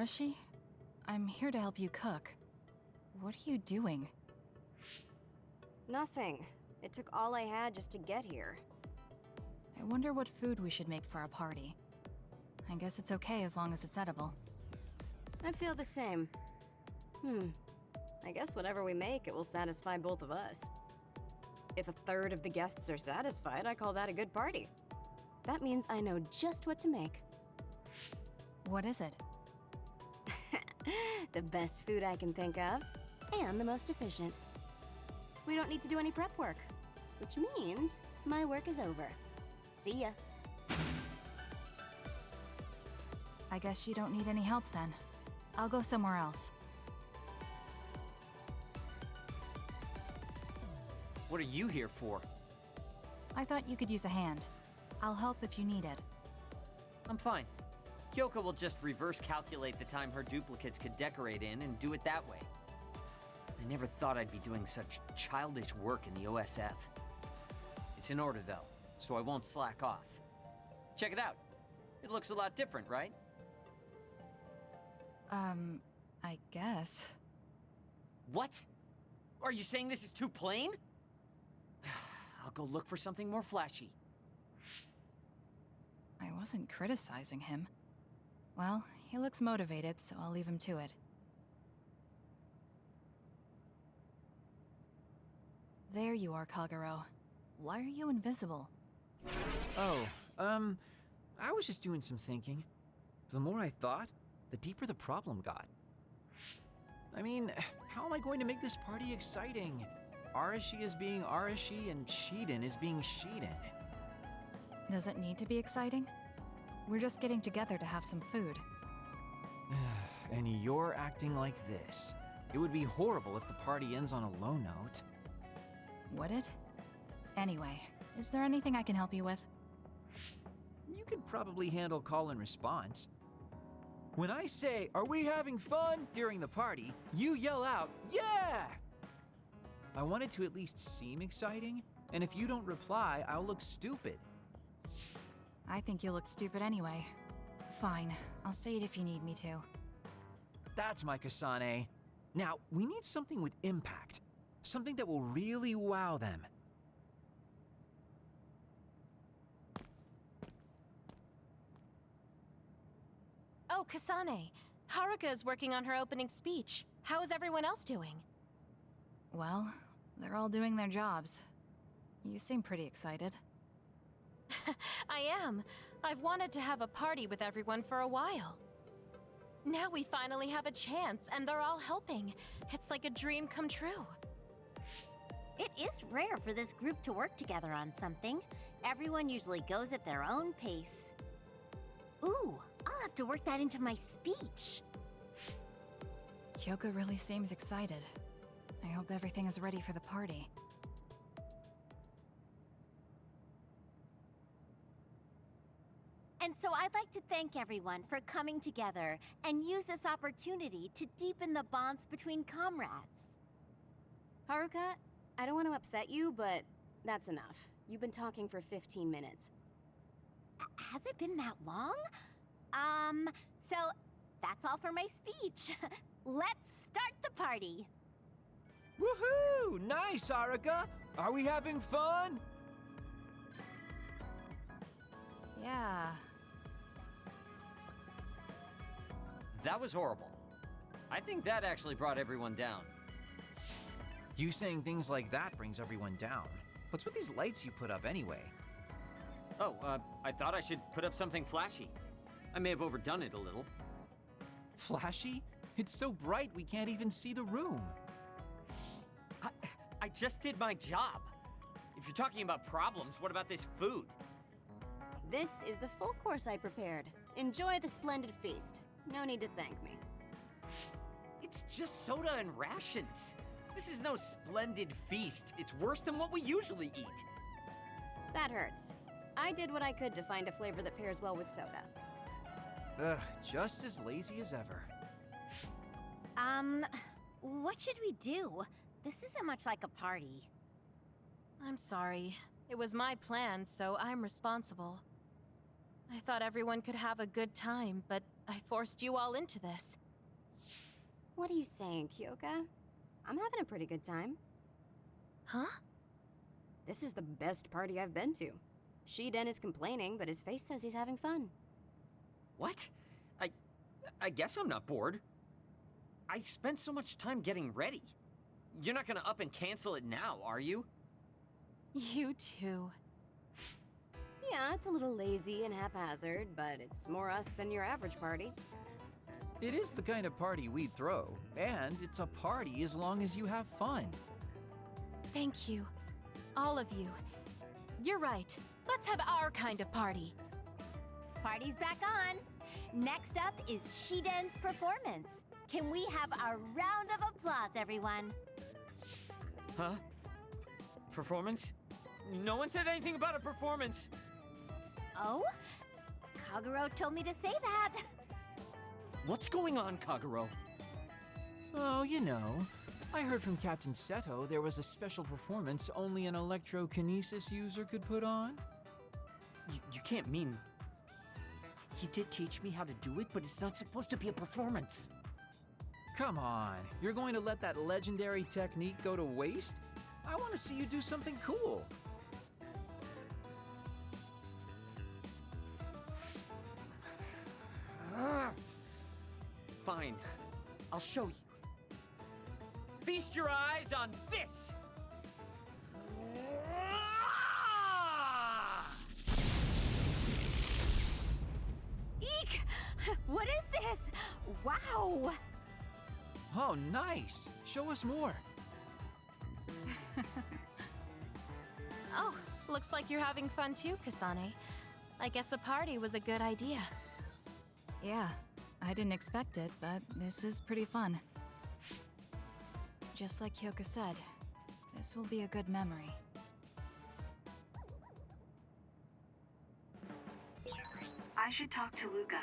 Arashi? I'm here to help you cook. What are you doing? Nothing. It took all I had just to get here. I wonder what food we should make for our party. I guess it's okay as long as it's edible. I feel the same. I guess whatever we make, it will satisfy both of us. If a third of the guests are satisfied, I call that a good party. That means I know just what to make. What is it? The best food I can think of, and the most efficient. We don't need to do any prep work, which means my work is over. See ya. I guess you don't need any help then. I'll go somewhere else. What are you here for? I thought you could use a hand. I'll help if you need it. I'm fine. Kyoko will just reverse calculate the time her duplicates could decorate in and do it that way. I never thought I'd be doing such childish work in the OSF. It's in order though, so I won't slack off. Check it out. It looks a lot different, right? I guess. What? Are you saying this is too plain? I'll go look for something more flashy. I wasn't criticizing him. Well, he looks motivated, so I'll leave him to it. There you are, Kagero. Why are you invisible? Oh, I was just doing some thinking. The more I thought, the deeper the problem got. I mean, how am I going to make this party exciting? Arashi is being Arashi and Shiden is being Shiden. Does it need to be exciting? We're just getting together to have some food. And you're acting like this. It would be horrible if the party ends on a low note. Would it? Anyway, is there anything I can help you with? You could probably handle call and response. When I say, "Are we having fun?" during the party, you yell out, "Yeah!" I want it to at least seem exciting, and if you don't reply, I'll look stupid. I think you'll look stupid anyway. Fine, I'll say it if you need me to. That's my Kasane. Now, we need something with impact. Something that will really wow them. Oh, Kasane. Haruka is working on her opening speech. How is everyone else doing? Well, they're all doing their jobs. You seem pretty excited. I am. I've wanted to have a party with everyone for a while. Now we finally have a chance, and they're all helping. It's like a dream come true. It is rare for this group to work together on something. Everyone usually goes at their own pace. Ooh, I'll have to work that into my speech. Kyoko really seems excited. I hope everything is ready for the party. And so I'd like to thank everyone for coming together and use this opportunity to deepen the bonds between comrades. Haruka, I don't want to upset you, but that's enough. You've been talking for 15 minutes. Has it been that long? So that's all for my speech. Let's start the party. Woohoo! Nice, Haruka! Are we having fun? Yeah. That was horrible. I think that actually brought everyone down. You saying things like that brings everyone down. What's with these lights you put up anyway? Oh, I thought I should put up something flashy. I may have overdone it a little. Flashy? It's so bright we can't even see the room. I just did my job. If you're talking about problems, what about this food? This is the full course I prepared. Enjoy the splendid feast. No need to thank me. It's just soda and rations. This is no splendid feast. It's worse than what we usually eat. That hurts. I did what I could to find a flavor that pairs well with soda. Ugh, just as lazy as ever. What should we do? This isn't much like a party. I'm sorry. It was my plan, so I'm responsible. I thought everyone could have a good time, but I forced you all into this. What are you saying, Kyoka? I'm having a pretty good time. Huh? This is the best party I've been to. Shiden is complaining, but his face says he's having fun. What? I guess I'm not bored. I spent so much time getting ready. You're not gonna up and cancel it now, are you? You too. Yeah, it's a little lazy and haphazard, but it's more us than your average party. It is the kind of party we'd throw, and it's a party as long as you have fun. Thank you. All of you. You're right. Let's have our kind of party. Party's back on. Next up is Shiden's performance. Can we have a round of applause, everyone? Huh? Performance? No one said anything about a performance. Oh? Kaguro told me to say that. What's going on, Kaguro? Oh, you know, I heard from Captain Seto there was a special performance only an electrokinesis user could put on. You can't mean... He did teach me how to do it, but it's not supposed to be a performance. Come on, you're going to let that legendary technique go to waste? I want to see you do something cool. Fine, I'll show you. Feast your eyes on this! Eek! What is this? Wow! Oh, nice. Show us more. Oh, looks like you're having fun too, Kasane. I guess a party was a good idea. Yeah, I didn't expect it, but this is pretty fun. Just like Hyoka said, this will be a good memory. I should talk to Luca.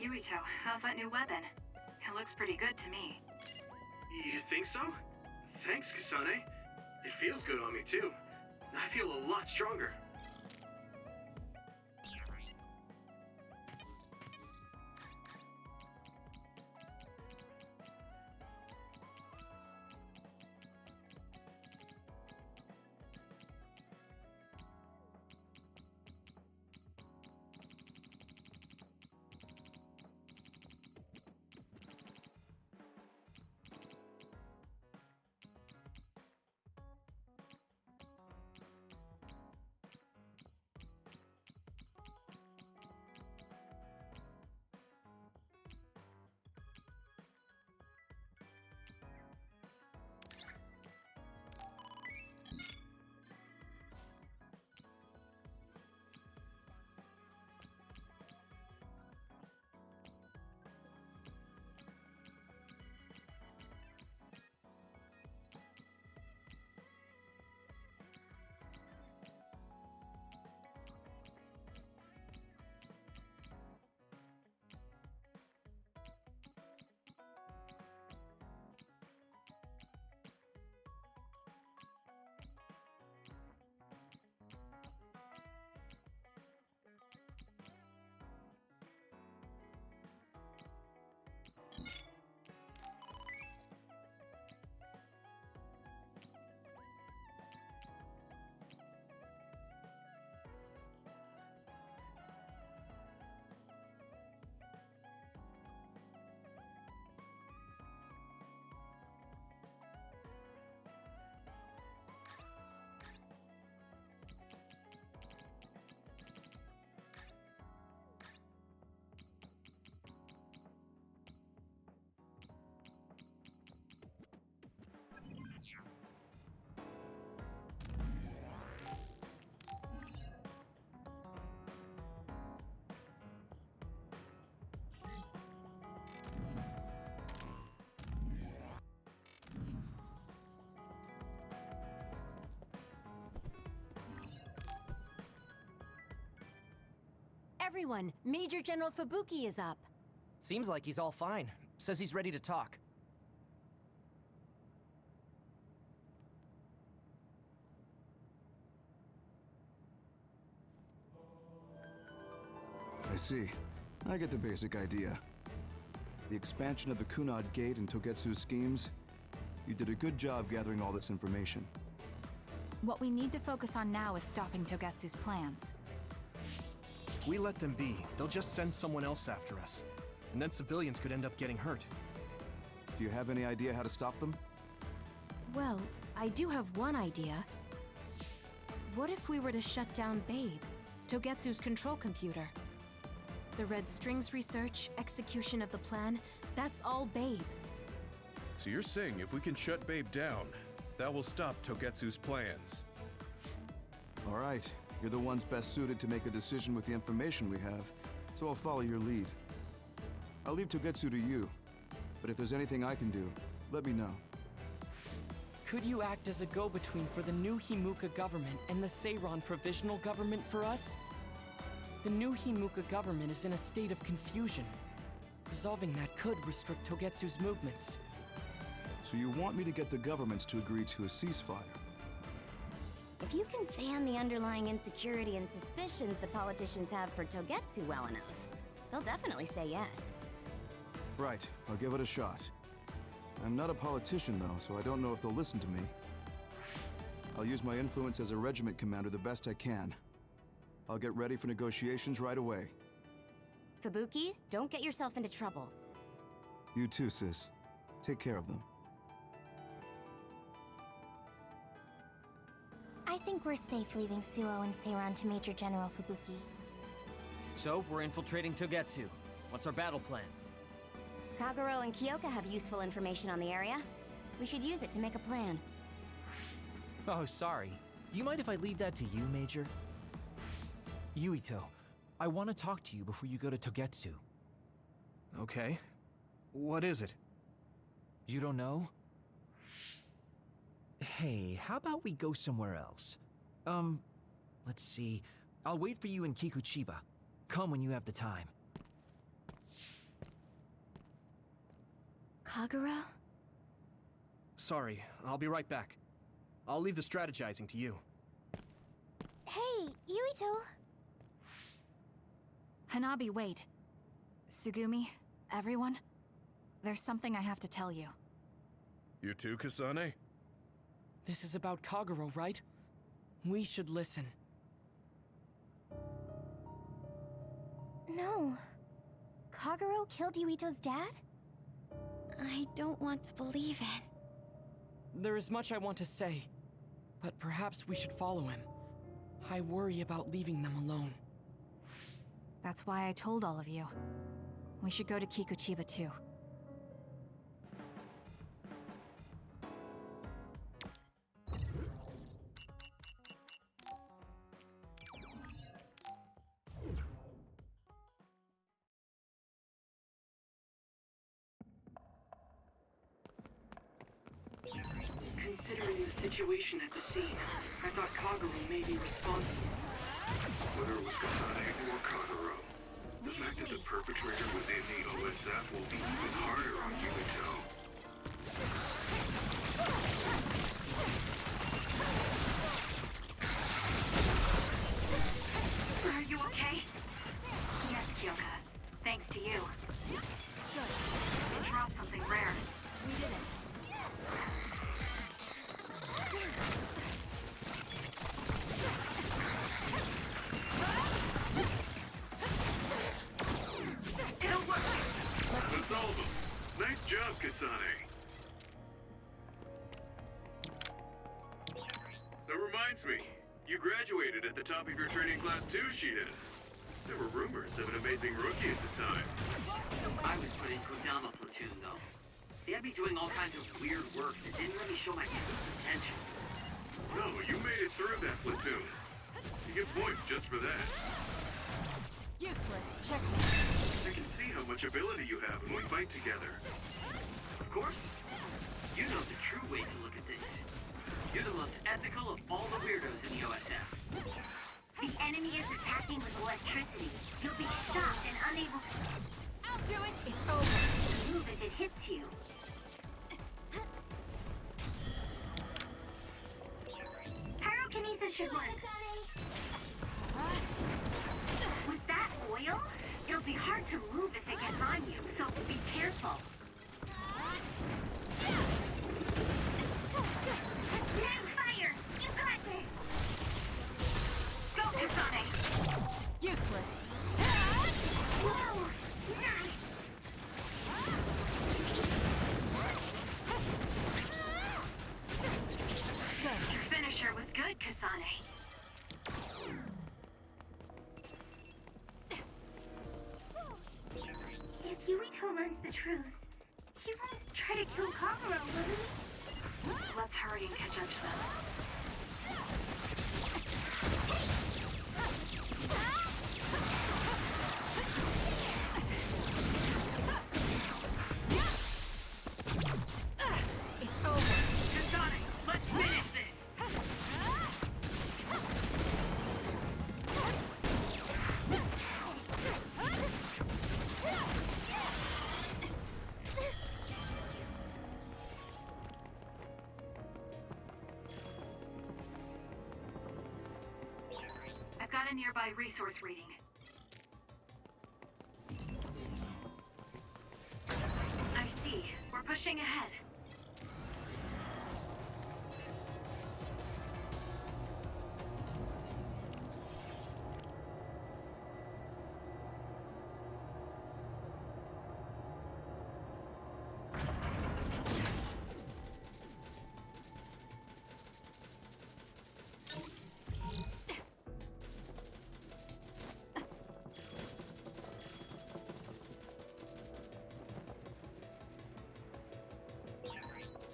Yuito, how's that new weapon? It looks pretty good to me. You think so? Thanks, Kasane. It feels good on me, too. I feel a lot stronger. Everyone, Major General Fubuki is up. Seems like he's all fine. Says he's ready to talk. I see. I get the basic idea. The expansion of the Kunad Gate and Togetsu's schemes. You did a good job gathering all this information. What we need to focus on now is stopping Togetsu's plans. If we let them be, they'll just send someone else after us. And then civilians could end up getting hurt. Do you have any idea how to stop them? Well, I do have one idea. What if we were to shut down Babe, Togetsu's control computer? The Red Strings research, execution of the plan, that's all Babe. So you're saying if we can shut Babe down, that will stop Togetsu's plans? All right. You're the ones best suited to make a decision with the information we have, so I'll follow your lead. I'll leave Togetsu to you, but if there's anything I can do, let me know. Could you act as a go-between for the new Himuka government and the Seiran provisional government for us? The new Himuka government is in a state of confusion. Resolving that could restrict Togetsu's movements. So you want me to get the governments to agree to a ceasefire? If you can fan the underlying insecurity and suspicions the politicians have for Togetsu well enough, they'll definitely say yes. Right, I'll give it a shot. I'm not a politician though, so I don't know if they'll listen to me. I'll use my influence as a regiment commander the best I can. I'll get ready for negotiations right away. Fubuki, don't get yourself into trouble. You too, sis. Take care of them. I think we're safe leaving Suo and Seiran to Major General Fubuki. So, we're infiltrating Togetsu. What's our battle plan? Kagero and Kyoka have useful information on the area. We should use it to make a plan. Oh, sorry. Do you mind if I leave that to you, Major? Yuito, I want to talk to you before you go to Togetsu. Okay. What is it? You don't know? Hey, how about we go somewhere else? Let's see. I'll wait for you in Kikuchiba. Come when you have the time. Kagero? Sorry, I'll be right back. I'll leave the strategizing to you. Hey, Yuito! Hanabi, wait. Sugumi, everyone, there's something I have to tell you. You too, Kasane? This is about Kagero, right? We should listen. No. Kagero killed Yuito's dad? I don't want to believe it. There is much I want to say, but perhaps we should follow him. I worry about leaving them alone. That's why I told all of you. We should go to Kikuchiba too. Considering the situation at the scene, I thought Kagero may be responsible. Whether it was Kasane or Kagero, the fact that the perpetrator was in the OSF will be even harder on Yuito. Are you okay? Yes, Kyoka. Thanks to you. Good. We dropped something rare. We did it. It'll work. That's all of them. Nice job, Kasane. That reminds me, you graduated at the top of your training class too, Shida. There were rumors of an amazing rookie at the time. I was put in Kodama platoon, though. They had me doing all kinds of weird work that didn't let me show my true potential. No, you made it through that platoon. You get points just for that. Useless. Check. I can see how much ability you have when we fight together. Of course. You know the true way to look at things. You're the most ethical of all the weirdos in the OSF. The enemy is attacking with electricity, you'll be shocked and unable to I'll do it! It's over! move if it hits you. Pyrokinesis should work. Was that oil? It'll be hard to move if it gets on you, so be careful. Now fire! You got this! Go, Kasane! Useless. Whoa! Nice! Good. Your finisher was good, Kasane. If Yuito learns the truth, he won't try to kill Kagero, will he? Let's hurry and catch up to them. It's over. Kasane, let's finish this! I've got a nearby resource reading. I see. We're pushing ahead.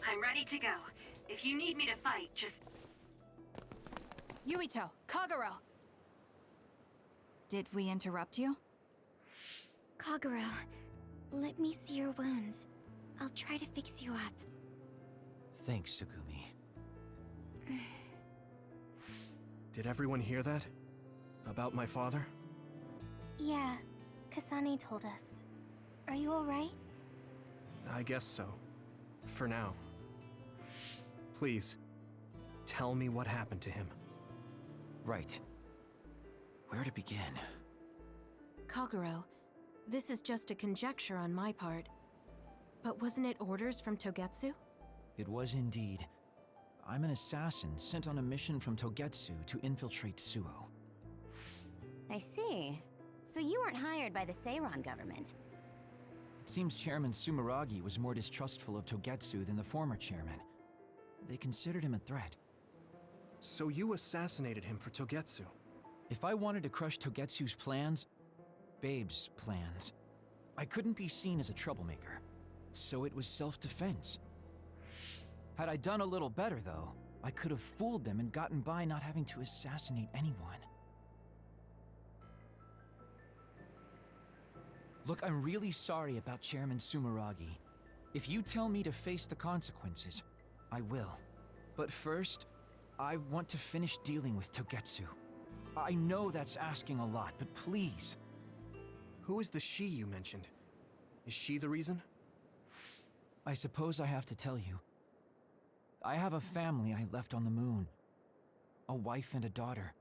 I'm ready to go. If you need me to fight, just... Yuito, Kagero! Did we interrupt you? Kagero, let me see your wounds. I'll try to fix you up. Thanks, Sugumi. Did everyone hear that? About my father? Yeah, Kasane told us. Are you alright? I guess so. For now. Please, tell me what happened to him. Right. Where to begin? Kagero, this is just a conjecture on my part. But wasn't it orders from Togetsu? It was indeed. I'm an assassin sent on a mission from Togetsu to infiltrate Suo. I see. So you weren't hired by the Seiron government. It seems Chairman Sumeragi was more distrustful of Togetsu than the former chairman. They considered him a threat. So you assassinated him for Togetsu? If I wanted to crush Togetsu's plans, Babe's plans, I couldn't be seen as a troublemaker. So it was self-defense. Had I done a little better, though, I could have fooled them and gotten by not having to assassinate anyone. Look, I'm really sorry about Chairman Sumeragi. If you tell me to face the consequences, I will. But first, I want to finish dealing with Togetsu. I know that's asking a lot, but please. Who is the she you mentioned? Is she the reason? I suppose I have to tell you. I have a family I left on the moon. A wife and a daughter.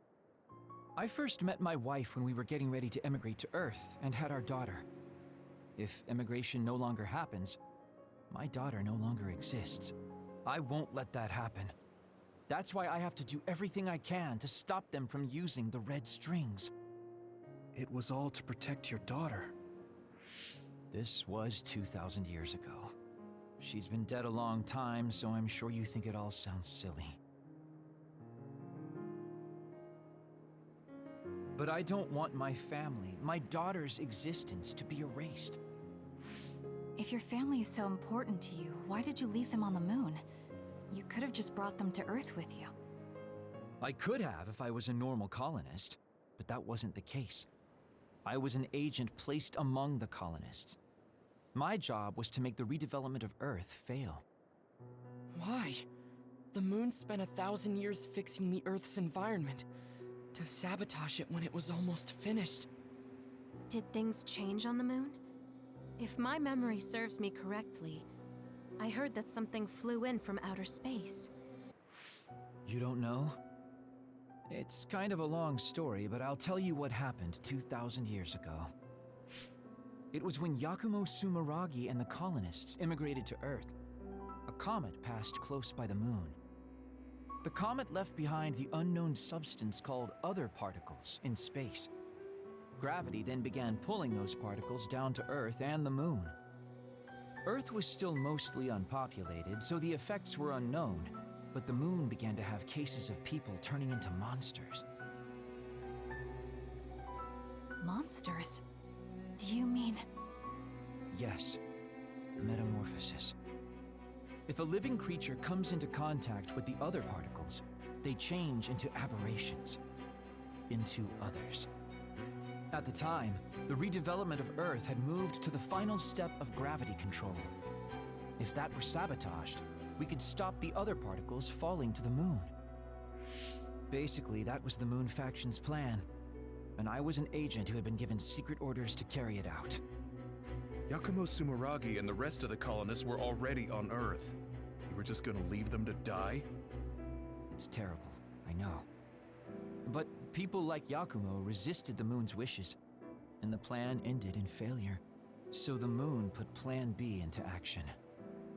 I first met my wife when we were getting ready to emigrate to Earth and had our daughter. If emigration no longer happens, my daughter no longer exists. I won't let that happen. That's why I have to do everything I can to stop them from using the red strings. It was all to protect your daughter. This was 2,000 years ago. She's been dead a long time, so I'm sure you think it all sounds silly. But I don't want my family, my daughter's existence, to be erased. If your family is so important to you, why did you leave them on the moon? You could have just brought them to Earth with you. I could have if I was a normal colonist, but that wasn't the case. I was an agent placed among the colonists. My job was to make the redevelopment of Earth fail. Why? The moon spent 1,000 years fixing the Earth's environment. to sabotage it when it was almost finished. Did things change on the moon? If my memory serves me correctly, I heard that something flew in from outer space. You don't know? It's kind of a long story, but I'll tell you what happened 2,000 years ago. It was when Yakumo Sumeragi and the colonists immigrated to Earth. A comet passed close by the moon. The comet left behind the unknown substance called other particles in space. Gravity then began pulling those particles down to Earth and the moon. Earth was still mostly unpopulated, so the effects were unknown, but the moon began to have cases of people turning into monsters. Monsters? Do you mean... Yes, metamorphosis. If a living creature comes into contact with the other particles, they change into aberrations, into others. At the time, the redevelopment of Earth had moved to the final step of gravity control. If that were sabotaged, we could stop the other particles falling to the moon. Basically, that was the Moon Faction's plan, and I was an agent who had been given secret orders to carry it out. Yakumo Sumeragi and the rest of the colonists were already on Earth. You were just gonna leave them to die? It's terrible, I know. But people like Yakumo resisted the moon's wishes, and the plan ended in failure. So the moon put Plan B into action.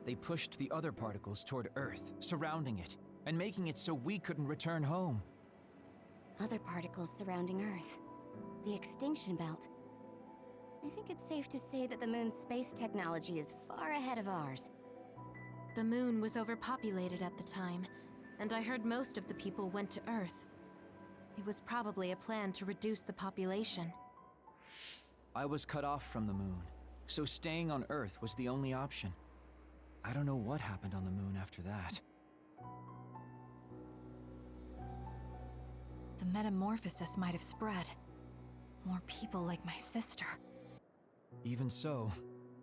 They pushed the other particles toward Earth, surrounding it, and making it so we couldn't return home. Other particles surrounding Earth. The extinction belt. I think it's safe to say that the moon's space technology is far ahead of ours. The moon was overpopulated at the time, and I heard most of the people went to Earth. It was probably a plan to reduce the population. I was cut off from the moon, so staying on Earth was the only option. I don't know what happened on the moon after that. The metamorphosis might have spread. More people like my sister. Even so,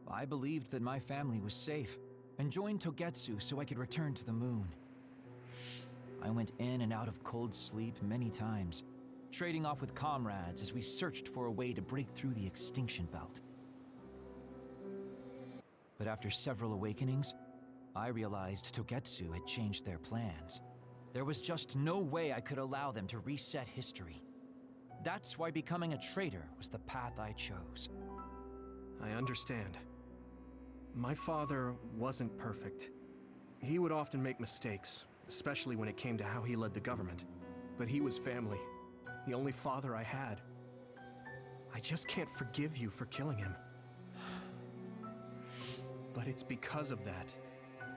I believed that my family was safe, and joined Togetsu so I could return to the moon. I went in and out of cold sleep many times, trading off with comrades as we searched for a way to break through the extinction belt. But after several awakenings, I realized Togetsu had changed their plans. There was just no way I could allow them to reset history. That's why becoming a traitor was the path I chose. I understand. My father wasn't perfect. He would often make mistakes, especially when it came to how he led the government. But he was family, the only father I had. I just can't forgive you for killing him. But it's because of that.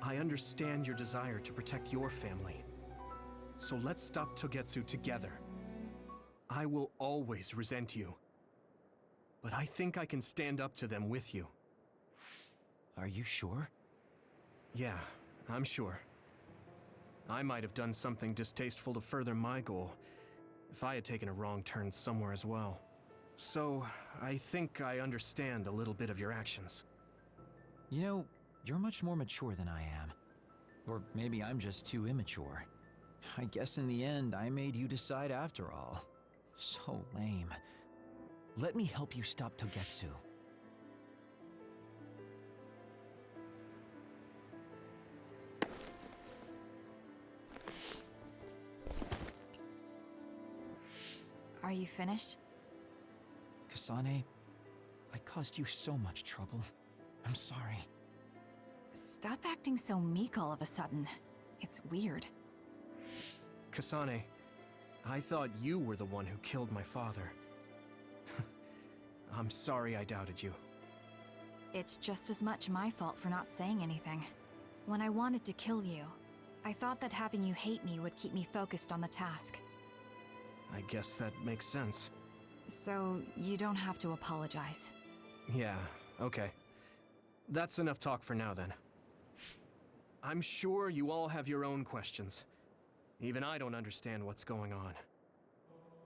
I understand your desire to protect your family. So let's stop Togetsu together. I will always resent you. But I think I can stand up to them with you. Are you sure? Yeah, I'm sure. I might have done something distasteful to further my goal, if I had taken a wrong turn somewhere as well. So, I think I understand a little bit of your actions. You know, you're much more mature than I am. Or maybe I'm just too immature. I guess in the end, I made you decide after all. So lame. Let me help you stop Togetsu. Are you finished? Kasane, I caused you so much trouble. I'm sorry. Stop acting so meek all of a sudden. It's weird. Kasane, I thought you were the one who killed my father. I'm sorry I doubted you. It's just as much my fault for not saying anything. When I wanted to kill you, I thought that having you hate me would keep me focused on the task. I guess that makes sense. So, you don't have to apologize. Yeah, okay. That's enough talk for now then. I'm sure you all have your own questions. Even I don't understand what's going on.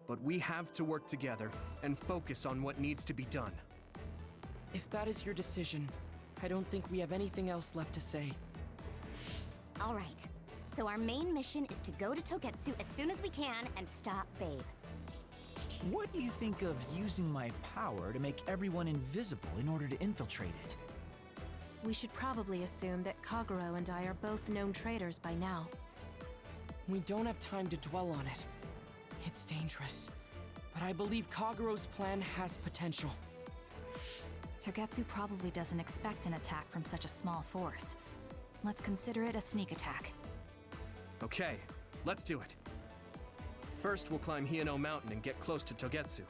But we have to work together and focus on what needs to be done. If that is your decision, I don't think we have anything else left to say. All right. So our main mission is to go to Togetsu as soon as we can and stop Babe. What do you think of using my power to make everyone invisible in order to infiltrate it? We should probably assume that Kagero and I are both known traitors by now. We don't have time to dwell on it. It's dangerous. But I believe Kagero's plan has potential. Togetsu probably doesn't expect an attack from such a small force. Let's consider it a sneak attack. Okay, let's do it. First, we'll climb Hino Mountain and get close to Togetsu.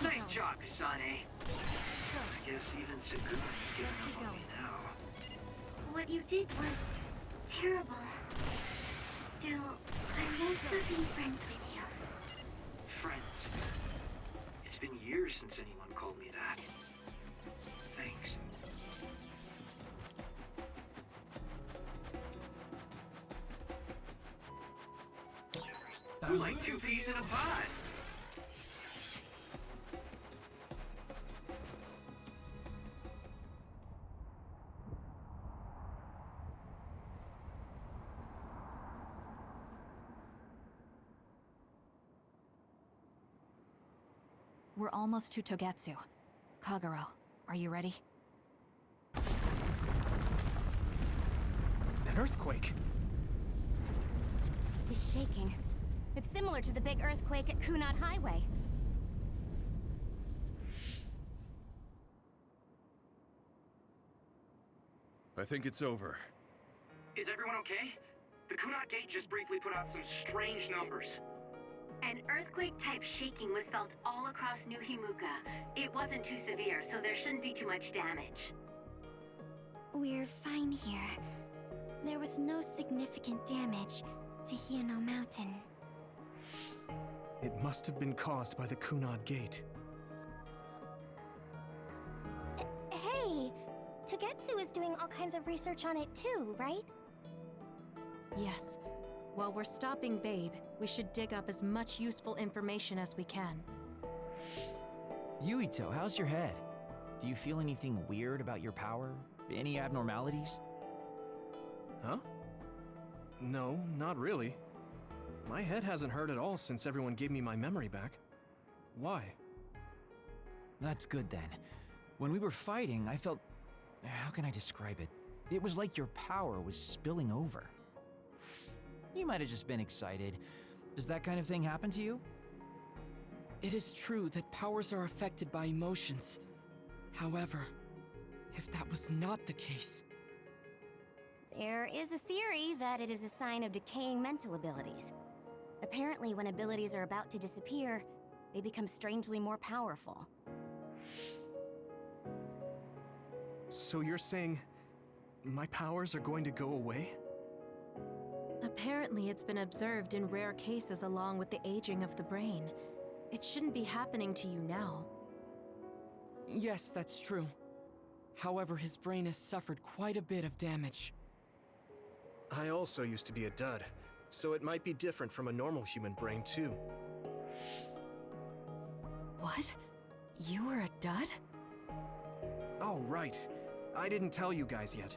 Nice job, Kasane. I guess even Sakuma's giving up on me now. What you did was terrible. Still, I'm nice to be friends with you. Friends. It's been years since anyone called me that. Thanks. We're like two peas in a pod. We're almost to Togetsu. Kagero, are you ready? An earthquake? It's shaking. It's similar to the big earthquake at Kunad Highway. I think it's over. Is everyone okay? The Kunat Gate just briefly put out some strange numbers. An earthquake-type shaking was felt all across New Himuka. It wasn't too severe, so there shouldn't be too much damage. We're fine here. There was no significant damage to Hino Mountain. It must have been caused by the Kunad Gate. Hey! Togetsu is doing all kinds of research on it too, right? Yes. While we're stopping Babe, we should dig up as much useful information as we can. Yuito, how's your head? Do you feel anything weird about your power? Any abnormalities? Huh? No, not really. My head hasn't hurt at all since everyone gave me my memory back. Why? That's good then. When we were fighting, I felt... How can I describe it? It was like your power was spilling over. You might have just been excited. Does that kind of thing happen to you? It is true that powers are affected by emotions. However, if that was not the case... There is a theory that it is a sign of decaying mental abilities. Apparently, when abilities are about to disappear, they become strangely more powerful. So you're saying my powers are going to go away? Apparently, it's been observed in rare cases along with the aging of the brain. It shouldn't be happening to you now. Yes, that's true. However, his brain has suffered quite a bit of damage. I also used to be a dud, so it might be different from a normal human brain too. What? You were a dud? Oh, right. I didn't tell you guys yet.